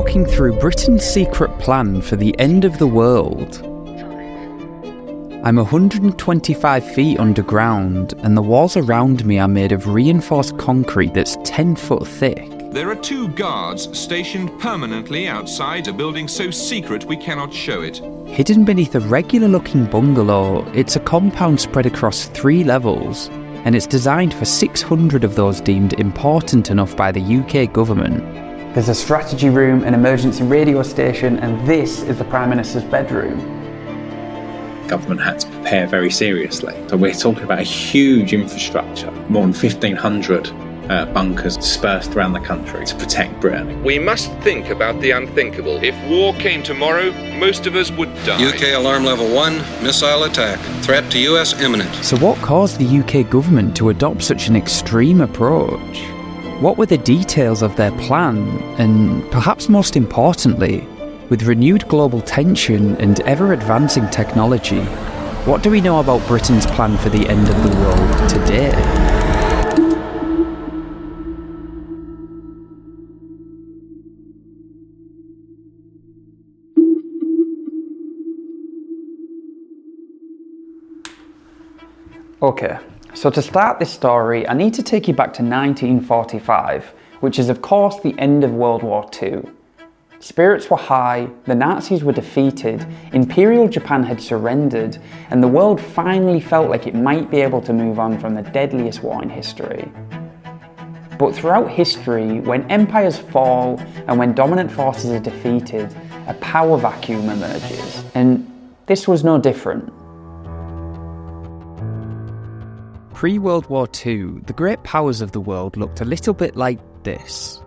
walking through Britain's secret plan for the end of the world. I'm 125 feet underground, and the walls around me are made of reinforced concrete that's 10 foot thick. There are 2 guards stationed permanently outside a building so secret we cannot show it. Hidden beneath a regular-looking bungalow, it's a compound spread across 3 levels, and it's designed for 600 of those deemed important enough by the UK government. There's a strategy room, an emergency radio station, and this is the Prime Minister's bedroom. Government had to prepare very seriously. So we're talking about a huge infrastructure, more than 1,500 bunkers dispersed around the country to protect Britain. We must think about the unthinkable. If war came tomorrow, most of us would die. UK alarm level 1, missile attack. Threat to US imminent. So what caused the UK government to adopt such an extreme approach? What were the details of their plan? And perhaps most importantly, with renewed global tension and ever-advancing technology, what do we know about Britain's plan for the end of the world today? Okay, so to start this story, I need to take you back to 1945, which is of course the end of World War II. Spirits were high, the Nazis were defeated, Imperial Japan had surrendered, and the world finally felt like it might be able to move on from the deadliest war in history. But throughout history, when empires fall and when dominant forces are defeated, a power vacuum emerges, and this was no different. Pre-World War II, the great powers of the world looked a little bit like this.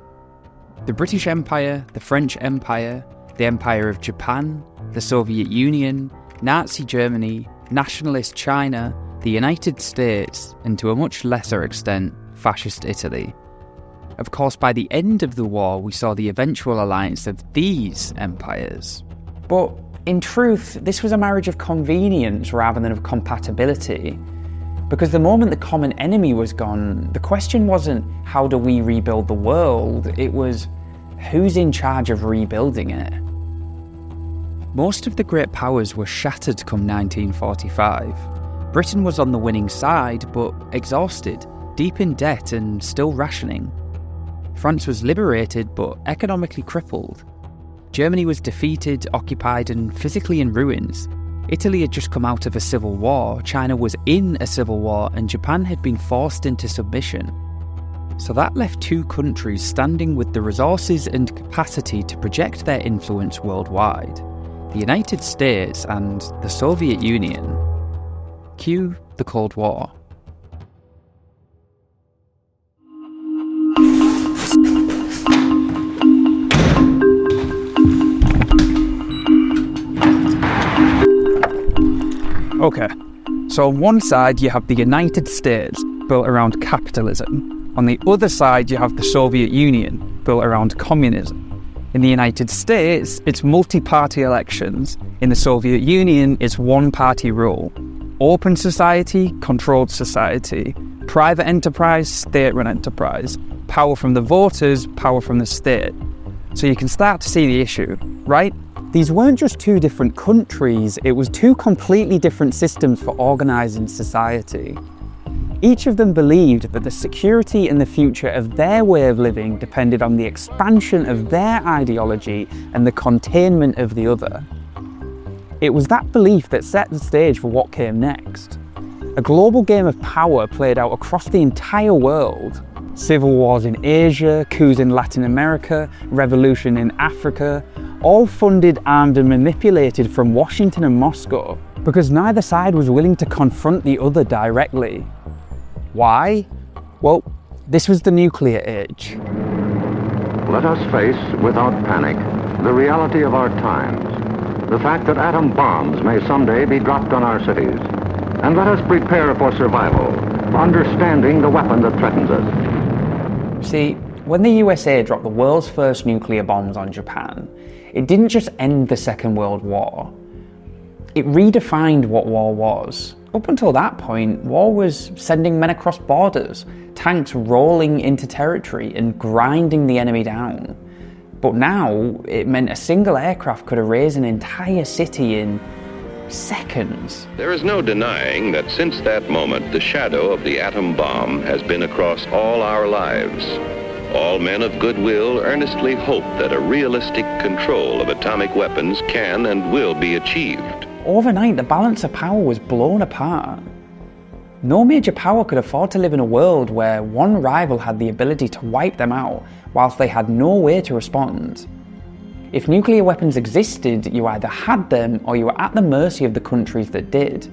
The British Empire, the French Empire, the Empire of Japan, the Soviet Union, Nazi Germany, Nationalist China, the United States, and to a much lesser extent, Fascist Italy. Of course, by the end of the war, we saw the eventual alliance of these empires. But in truth, this was a marriage of convenience rather than of compatibility. Because the moment the common enemy was gone, the question wasn't how do we rebuild the world, it was who's in charge of rebuilding it. Most of the great powers were shattered come 1945. Britain was on the winning side, but exhausted, deep in debt and still rationing. France was liberated, but economically crippled. Germany was defeated, occupied and physically in ruins. Italy had just come out of a civil war, China was in a civil war, and Japan had been forced into submission. So that left 2 countries standing with the resources and capacity to project their influence worldwide: the United States and the Soviet Union. Cue the Cold War. Okay, so on one side you have the United States, built around capitalism. On the other side you have the Soviet Union, built around communism. In the United States, it's multi-party elections. In the Soviet Union, it's one-party rule. Open society, controlled society. Private enterprise, state-run enterprise. Power from the voters, power from the state. So you can start to see the issue, right? These weren't just 2 different countries, it was 2 completely different systems for organising society. Each of them believed that the security and the future of their way of living depended on the expansion of their ideology and the containment of the other. It was that belief that set the stage for what came next. A global game of power played out across the entire world. Civil wars in Asia, coups in Latin America, revolution in Africa, all funded, armed and manipulated from Washington and Moscow, because neither side was willing to confront the other directly. Why? Well, this was the nuclear age. Let us face, without panic, the reality of our times. The fact that atom bombs may someday be dropped on our cities. And let us prepare for survival, understanding the weapon that threatens us. See, when the USA dropped the world's first nuclear bombs on Japan, it didn't just end the Second World War. It redefined what war was. Up until that point, war was sending men across borders, tanks rolling into territory and grinding the enemy down. But now, it meant a single aircraft could erase an entire city in seconds. There is no denying that since that moment, the shadow of the atom bomb has been across all our lives. All men of goodwill earnestly hope that a realistic control of atomic weapons can and will be achieved. Overnight, the balance of power was blown apart. No major power could afford to live in a world where one rival had the ability to wipe them out whilst they had no way to respond. If nuclear weapons existed, you either had them or you were at the mercy of the countries that did.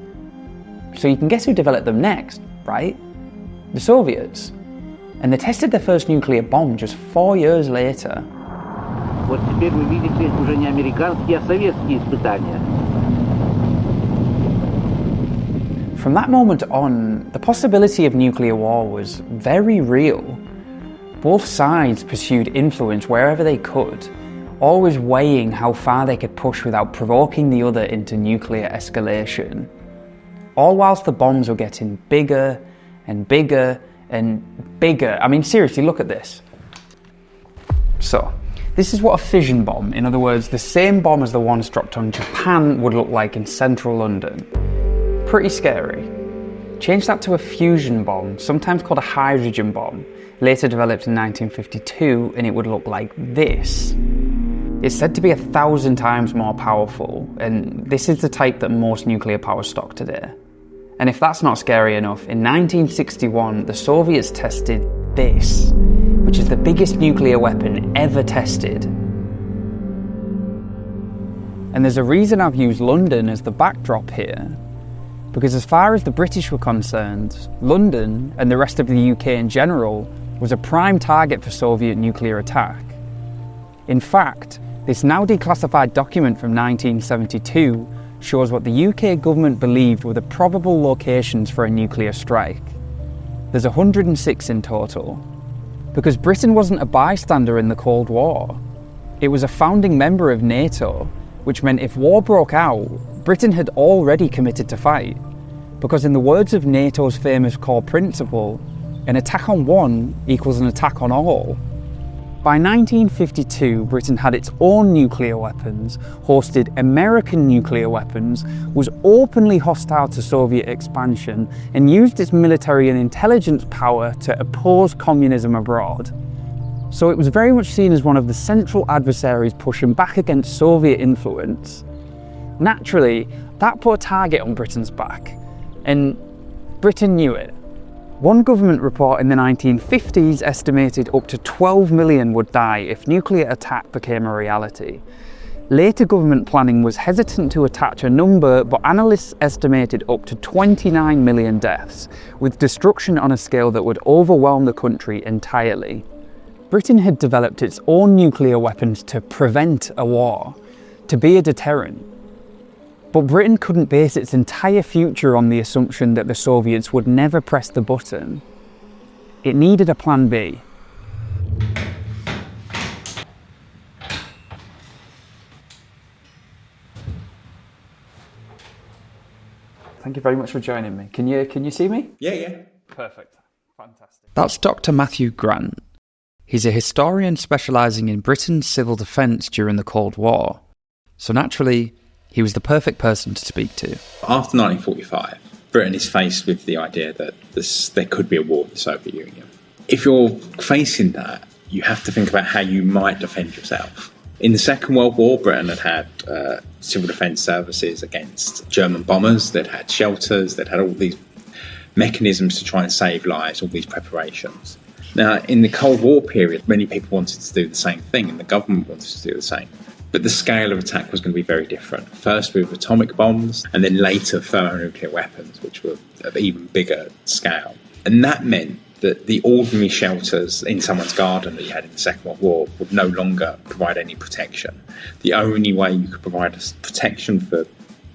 So you can guess who developed them next, right? The Soviets. And they tested their first nuclear bomb just 4 years later. Вот теперь вы видите уже не американские, а советские испытания. From that moment on, the possibility of nuclear war was very real. Both sides pursued influence wherever they could, always weighing how far they could push without provoking the other into nuclear escalation. All whilst the bombs were getting bigger and bigger and bigger. I mean, seriously, look at this. So, this is what a fission bomb, in other words, the same bomb as the ones dropped on Japan, would look like in central London. Pretty scary. Change that to a fusion bomb, sometimes called a hydrogen bomb, later developed in 1952, and it would look like this. It's said to be 1,000 times more powerful, and this is the type that most nuclear power stock today. And if that's not scary enough, in 1961, the Soviets tested this, which is the biggest nuclear weapon ever tested. And there's a reason I've used London as the backdrop here. Because as far as the British were concerned, London, and the rest of the UK in general, was a prime target for Soviet nuclear attack. In fact, this now declassified document from 1972 shows what the UK government believed were the probable locations for a nuclear strike. There's 106 in total. Because Britain wasn't a bystander in the Cold War. It was a founding member of NATO, which meant if war broke out, Britain had already committed to fight. Because in the words of NATO's famous core principle, an attack on one equals an attack on all. By 1952, Britain had its own nuclear weapons, hosted American nuclear weapons, was openly hostile to Soviet expansion, and used its military and intelligence power to oppose communism abroad. So it was very much seen as one of the central adversaries pushing back against Soviet influence. Naturally, that put a target on Britain's back, and Britain knew it. One government report in the 1950s estimated up to 12 million would die if nuclear attack became a reality. Later government planning was hesitant to attach a number, but analysts estimated up to 29 million deaths, with destruction on a scale that would overwhelm the country entirely. Britain had developed its own nuclear weapons to prevent a war, to be a deterrent. But Britain couldn't base its entire future on the assumption that the Soviets would never press the button. It needed a plan B. Thank you very much for joining me. Can you see me? Yeah. Perfect. Fantastic. That's Dr. Matthew Grant. He's a historian specialising in Britain's civil defence during the Cold War. So naturally, he was the perfect person to speak to. After 1945, Britain is faced with the idea that there could be a war with the Soviet Union. If you're facing that, you have to think about how you might defend yourself. In the Second World War, Britain had civil defence services against German bombers, they'd had shelters, they'd had all these mechanisms to try and save lives, all these preparations. Now, in the Cold War period, many people wanted to do the same thing, and the government wanted to do the same. But the scale of attack was going to be very different. First with atomic bombs, and then later thermonuclear weapons, which were of even bigger scale. And that meant that the ordinary shelters in someone's garden that you had in the Second World War would no longer provide any protection. The only way you could provide protection for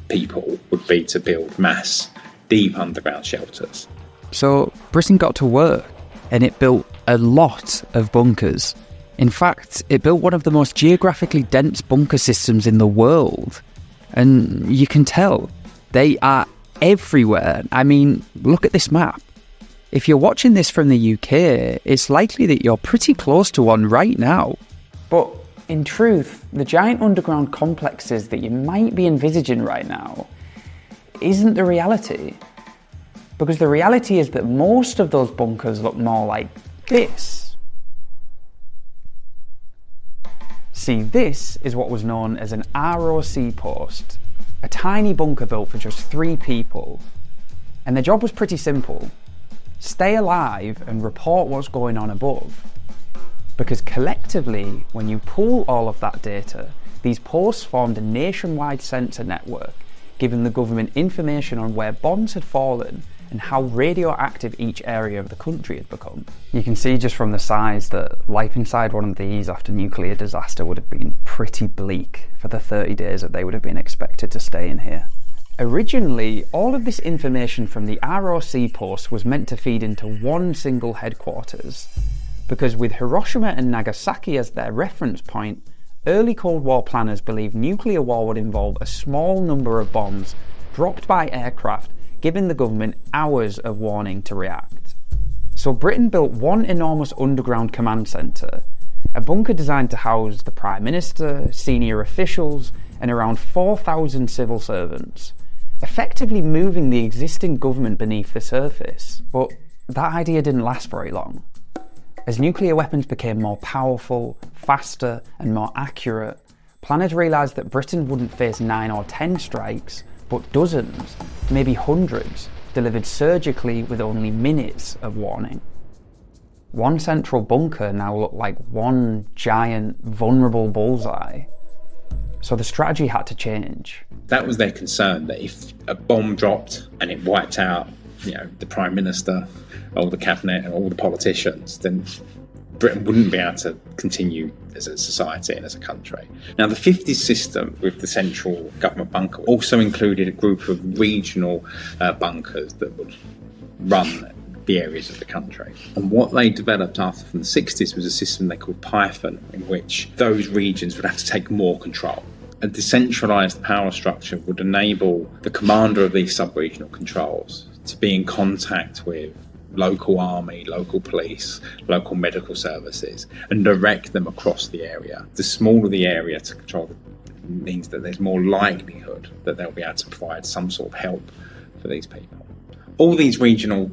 people would be to build mass, deep underground shelters. So Britain got to work, and it built a lot of bunkers. In fact, it built one of the most geographically dense bunker systems in the world. And you can tell, they are everywhere. I mean, look at this map. If you're watching this from the UK, it's likely that you're pretty close to one right now. But In truth, the giant underground complexes that you might be envisaging right now isn't the reality. Because the reality is that most of those bunkers look more like this. See, this is what was known as an ROC post, a tiny bunker built for just 3 people. And their job was pretty simple: stay alive and report what's going on above. Because collectively, when you pool all of that data, these posts formed a nationwide sensor network, giving the government information on where bombs had fallen and how radioactive each area of the country had become. You can see just from the size that life inside one of these after nuclear disaster would have been pretty bleak for the 30 days that they would have been expected to stay in here. Originally, all of this information from the ROC post was meant to feed into one single headquarters, because with Hiroshima and Nagasaki as their reference point, early Cold War planners believed nuclear war would involve a small number of bombs dropped by aircraft, giving the government hours of warning to react. So Britain built one enormous underground command centre, a bunker designed to house the Prime Minister, senior officials, and around 4,000 civil servants, effectively moving the existing government beneath the surface. But that idea didn't last very long. As nuclear weapons became more powerful, faster, and more accurate, planners realised that Britain wouldn't face 9 or 10 strikes, but dozens, maybe hundreds, delivered surgically with only minutes of warning. One central bunker now looked like one giant, vulnerable bullseye. So the strategy had to change. That was their concern, that if a bomb dropped and it wiped out, the Prime Minister, all the cabinet and all the politicians, then Britain wouldn't be able to continue as a society and as a country. Now, the 50s system with the central government bunker also included a group of regional bunkers that would run the areas of the country. And what they developed after from the 60s was a system they called Python, in which those regions would have to take more control. A decentralised power structure would enable the commander of these sub-regional controls to be in contact with local army, local police, local medical services, and direct them across the area. The smaller the area to control means that there's more likelihood that they'll be able to provide some sort of help for these people. All these regional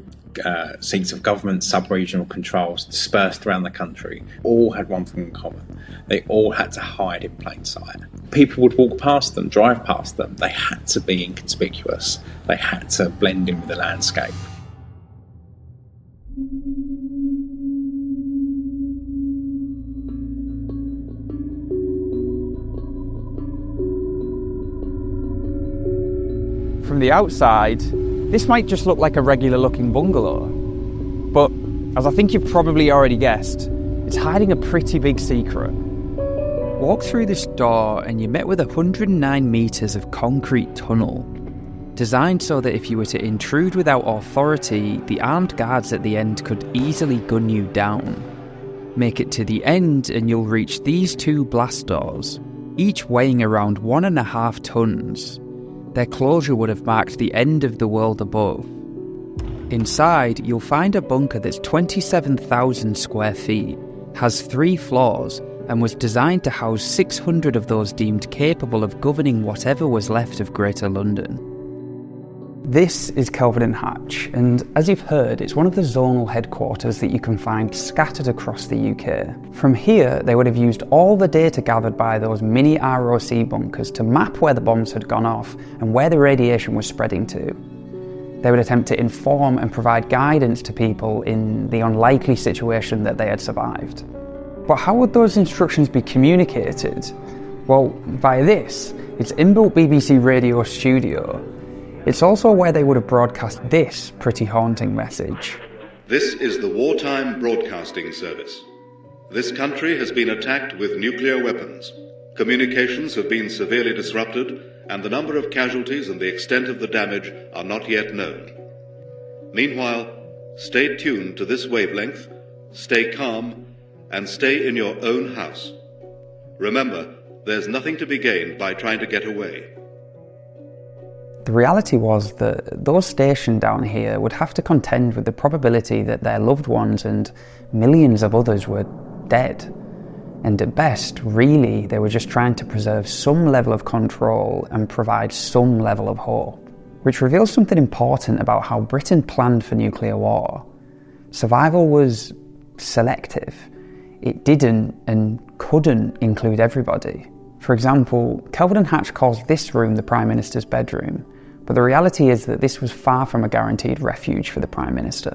seats of government, sub-regional controls dispersed around the country all had one thing in common: they all had to hide in plain sight. People would walk past them, drive past them. They had to be inconspicuous. They had to blend in with the landscape. From the outside, this might just look like a regular looking bungalow. But, as I think you've probably already guessed, it's hiding a pretty big secret. Walk through this door and you're met with 109 metres of concrete tunnel, designed so that if you were to intrude without authority, the armed guards at the end could easily gun you down. Make it to the end and you'll reach these 2 blast doors, each weighing around 1.5 tons. Their closure would have marked the end of the world above. Inside, you'll find a bunker that's 27,000 square feet, has 3 floors, and was designed to house 600 of those deemed capable of governing whatever was left of Greater London. This is Kelvedon Hatch, and as you've heard, it's one of the zonal headquarters that you can find scattered across the UK. From here, they would have used all the data gathered by those mini ROC bunkers to map where the bombs had gone off and where the radiation was spreading to. They would attempt to inform and provide guidance to people in the unlikely situation that they had survived. But how would those instructions be communicated? Well, via this, its inbuilt BBC radio studio. It's also where they would have broadcast this pretty haunting message. This is the Wartime Broadcasting Service. This country has been attacked with nuclear weapons. Communications have been severely disrupted, and the number of casualties and the extent of the damage are not yet known. Meanwhile, stay tuned to this wavelength, stay calm, and stay in your own house. Remember, there's nothing to be gained by trying to get away. The reality was that those stationed down here would have to contend with the probability that their loved ones and millions of others were dead. And at best, really, they were just trying to preserve some level of control and provide some level of hope. Which reveals something important about how Britain planned for nuclear war. Survival was selective. It didn't and couldn't include everybody. For example, Kelvedon Hatch calls this room the Prime Minister's bedroom, but the reality is that this was far from a guaranteed refuge for the Prime Minister.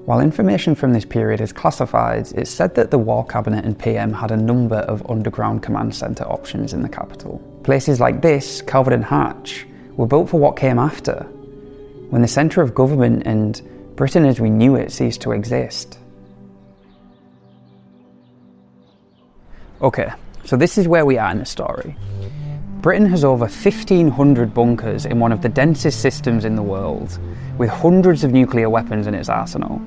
While information from this period is classified, it's said that the War Cabinet and PM had a number of underground command centre options in the capital. Places like this, Kelvedon Hatch, were built for what came after, when the centre of government and Britain as we knew it ceased to exist. Okay, so this is where we are in the story. Britain has over 1,500 bunkers in one of the densest systems in the world, with hundreds of nuclear weapons in its arsenal.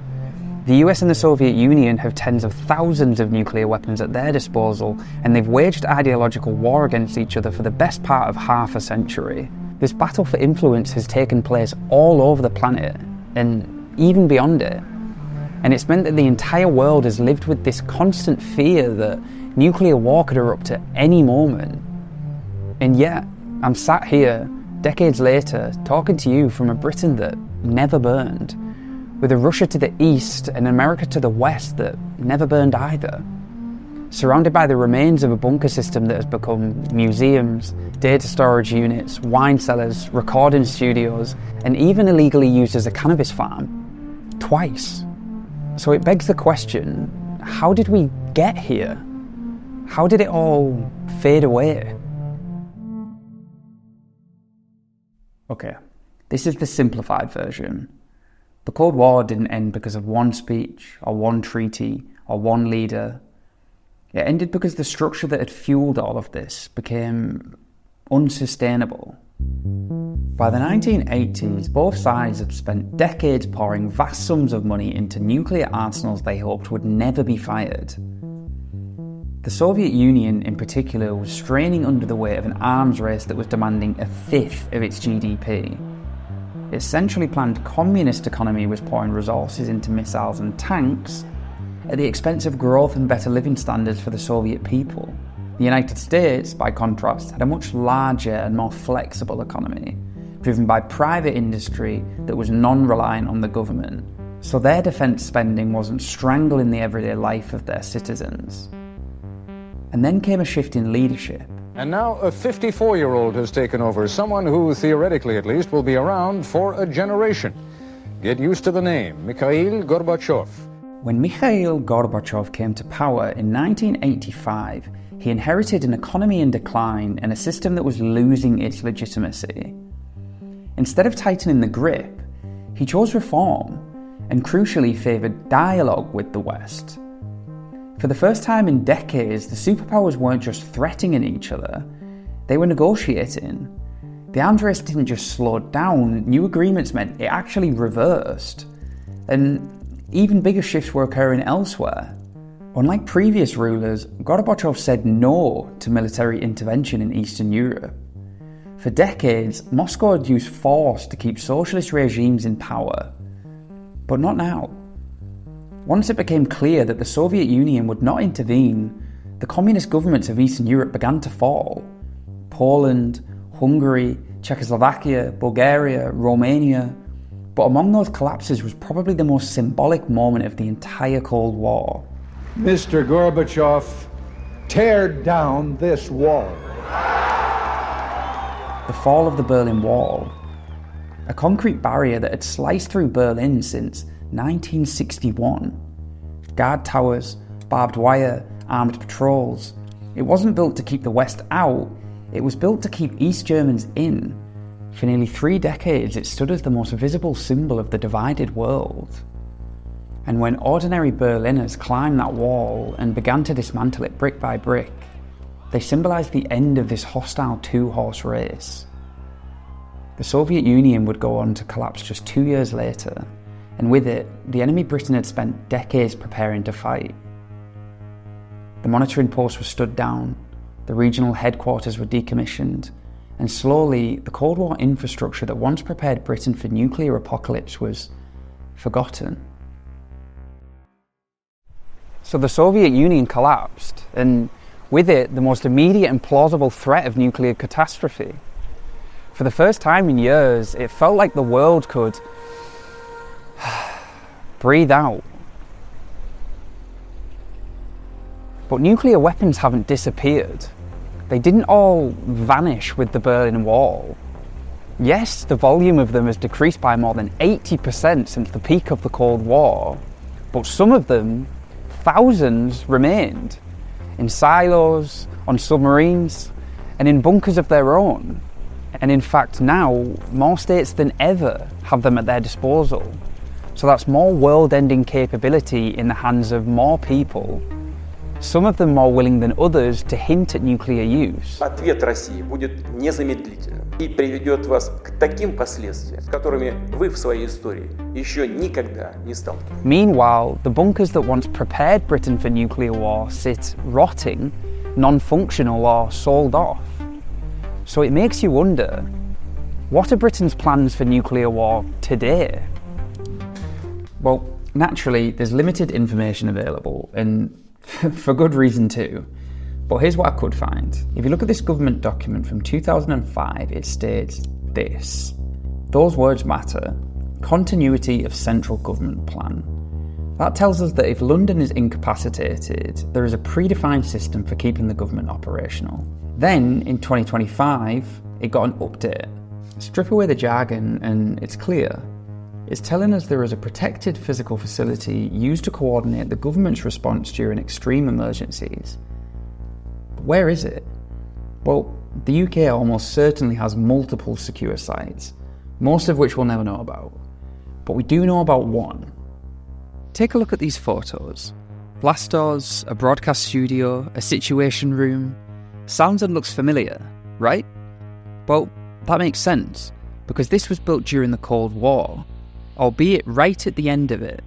The US and the Soviet Union have tens of thousands of nuclear weapons at their disposal, and they've waged ideological war against each other for the best part of half a century. This battle for influence has taken place all over the planet, and even beyond it. And it's meant that the entire world has lived with this constant fear that nuclear war could erupt at any moment. And yet, I'm sat here, decades later, talking to you from a Britain that never burned, with a Russia to the east and America to the west that never burned either. Surrounded by the remains of a bunker system that has become museums, data storage units, wine cellars, recording studios, and even illegally used as a cannabis farm. Twice. So it begs the question, how did we get here? How did it all fade away? Okay, this is the simplified version. The Cold War didn't end because of one speech, or one treaty, or one leader. It ended because the structure that had fueled all of this became unsustainable. By the 1980s, both sides had spent decades pouring vast sums of money into nuclear arsenals they hoped would never be fired. The Soviet Union, in particular, was straining under the weight of an arms race that was demanding a fifth of its GDP. Its centrally planned communist economy was pouring resources into missiles and tanks at the expense of growth and better living standards for the Soviet people. The United States, by contrast, had a much larger and more flexible economy, driven by private industry that was non-reliant on the government, so their defence spending wasn't strangling the everyday life of their citizens. And then came a shift in leadership. And now a 54-year-old has taken over, someone who, theoretically at least, will be around for a generation. Get used to the name, Mikhail Gorbachev. When Mikhail Gorbachev came to power in 1985, he inherited an economy in decline and a system that was losing its legitimacy. Instead of tightening the grip, he chose reform and crucially favoured dialogue with the West. For the first time in decades, the superpowers weren't just threatening each other, they were negotiating. The arms race didn't just slow down, new agreements meant it actually reversed. And even bigger shifts were occurring elsewhere. Unlike previous rulers, Gorbachev said no to military intervention in Eastern Europe. For decades, Moscow had used force to keep socialist regimes in power. But not now. Once it became clear that the Soviet Union would not intervene, the communist governments of Eastern Europe began to fall. Poland, Hungary, Czechoslovakia, Bulgaria, Romania. But among those collapses was probably the most symbolic moment of the entire Cold War. Mr. Gorbachev, tear down this wall. The fall of the Berlin Wall. A concrete barrier that had sliced through Berlin since 1961. Guard towers, barbed wire, armoured patrols. It wasn't built to keep the West out, it was built to keep East Germans in. For nearly 3 decades, it stood as the most visible symbol of the divided world. And when ordinary Berliners climbed that wall and began to dismantle it brick by brick, they symbolised the end of this hostile two-horse race. The Soviet Union would go on to collapse just 2 years later, and with it, the enemy Britain had spent decades preparing to fight. The monitoring posts were stood down, the regional headquarters were decommissioned, and slowly, the Cold War infrastructure that once prepared Britain for nuclear apocalypse was forgotten. So the Soviet Union collapsed, and with it, the most immediate and plausible threat of nuclear catastrophe. For the first time in years, it felt like the world could breathe out. But nuclear weapons haven't disappeared. They didn't all vanish with the Berlin Wall. Yes, the volume of them has decreased by more than 80% since the peak of the Cold War, but some of them, thousands, remained in silos, on submarines, and in bunkers of their own. And in fact now, more states than ever have them at their disposal. So that's more world-ending capability in the hands of more people, some of them more willing than others to hint at nuclear use. Ответ России будет незамедлительным и приведет вас к таким последствиям, с которыми вы в своей истории еще никогда не сталкивались. Meanwhile, the bunkers that once prepared Britain for nuclear war sit rotting, non-functional or sold off. So it makes you wonder, what are Britain's plans for nuclear war today? Well, naturally, there's limited information available, and for good reason too. But here's what I could find. If you look at this government document from 2005, it states this. Those words matter. Continuity of central government plan. That tells us that if London is incapacitated, there is a predefined system for keeping the government operational. Then, in 2025, it got an update. Strip away the jargon and it's clear. It's telling us there is a protected physical facility used to coordinate the government's response during extreme emergencies. But where is it? Well, the UK almost certainly has multiple secure sites, most of which we'll never know about. But we do know about one. Take a look at these photos. Blast doors, a broadcast studio, a situation room. Sounds and looks familiar, right? Well, that makes sense, because this was built during the Cold War, albeit right at the end of it.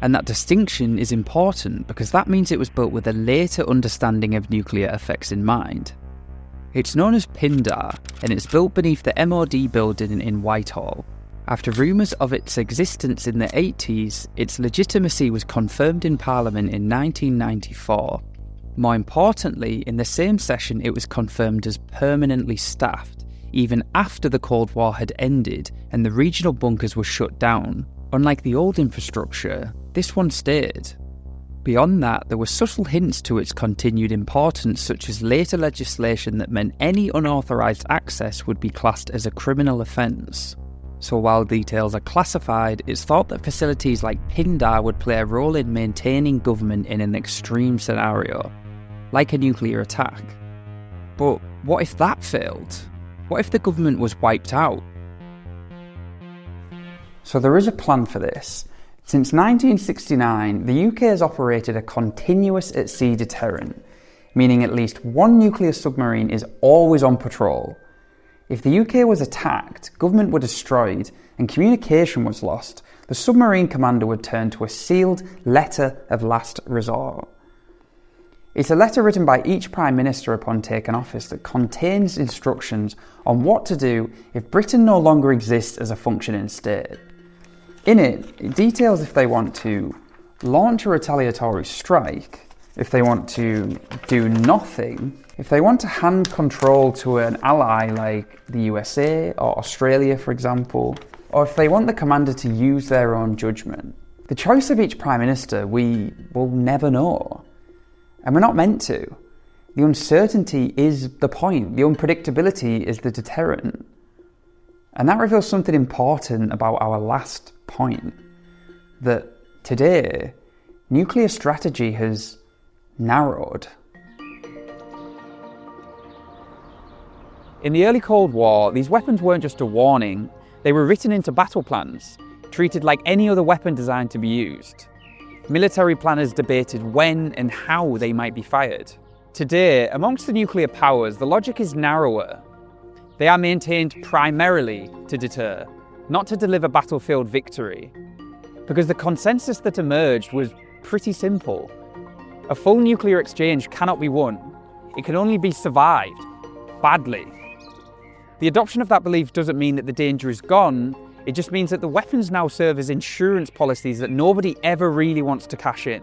And that distinction is important because that means it was built with a later understanding of nuclear effects in mind. It's known as Pindar, and it's built beneath the MOD building in Whitehall. After rumours of its existence in the 80s, its legitimacy was confirmed in Parliament in 1994. More importantly, in the same session it was confirmed as permanently staffed, even after the Cold War had ended and the regional bunkers were shut down. Unlike the old infrastructure, this one stayed. Beyond that, there were subtle hints to its continued importance, such as later legislation that meant any unauthorised access would be classed as a criminal offence. So while details are classified, it's thought that facilities like Pindar would play a role in maintaining government in an extreme scenario, like a nuclear attack. But what if that failed? What if the government was wiped out? So there is a plan for this. Since 1969, the UK has operated a continuous at-sea deterrent, meaning at least one nuclear submarine is always on patrol. If the UK was attacked, government were destroyed, and communication was lost, the submarine commander would turn to a sealed letter of last resort. It's a letter written by each Prime Minister upon taking office that contains instructions on what to do if Britain no longer exists as a functioning state. In it, it details if they want to launch a retaliatory strike, if they want to do nothing, if they want to hand control to an ally like the USA or Australia, for example, or if they want the commander to use their own judgment. The choice of each Prime Minister we will never know. And we're not meant to. The uncertainty is the point. The unpredictability is the deterrent. And that reveals something important about our last point. That today, nuclear strategy has narrowed. In the early Cold War, these weapons weren't just a warning. They were written into battle plans, treated like any other weapon designed to be used. Military planners debated when and how they might be fired. Today, amongst the nuclear powers, the logic is narrower. They are maintained primarily to deter, not to deliver battlefield victory. Because the consensus that emerged was pretty simple. A full nuclear exchange cannot be won. It can only be survived, badly. The adoption of that belief doesn't mean that the danger is gone. It just means that the weapons now serve as insurance policies that nobody ever really wants to cash in.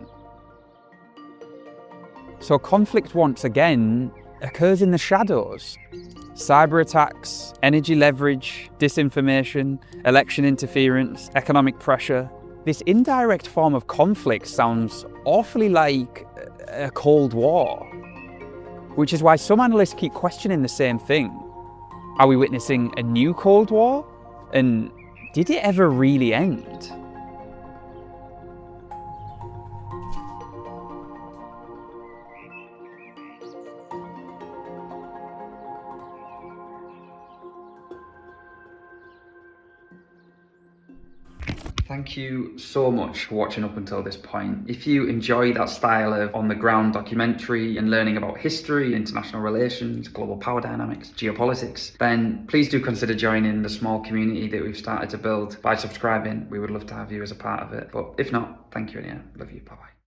So conflict once again occurs in the shadows. Cyber attacks, energy leverage, disinformation, election interference, economic pressure. This indirect form of conflict sounds awfully like a Cold War, which is why some analysts keep questioning the same thing. Are we witnessing a new Cold War? And did it ever really end? Thank you so much for watching up until this point. If you enjoy that style of on-the-ground documentary and learning about history, international relations, global power dynamics, geopolitics, then please do consider joining the small community that we've started to build by subscribing. We would love to have you as a part of it. But if not, thank you and yeah, love you. Bye-bye.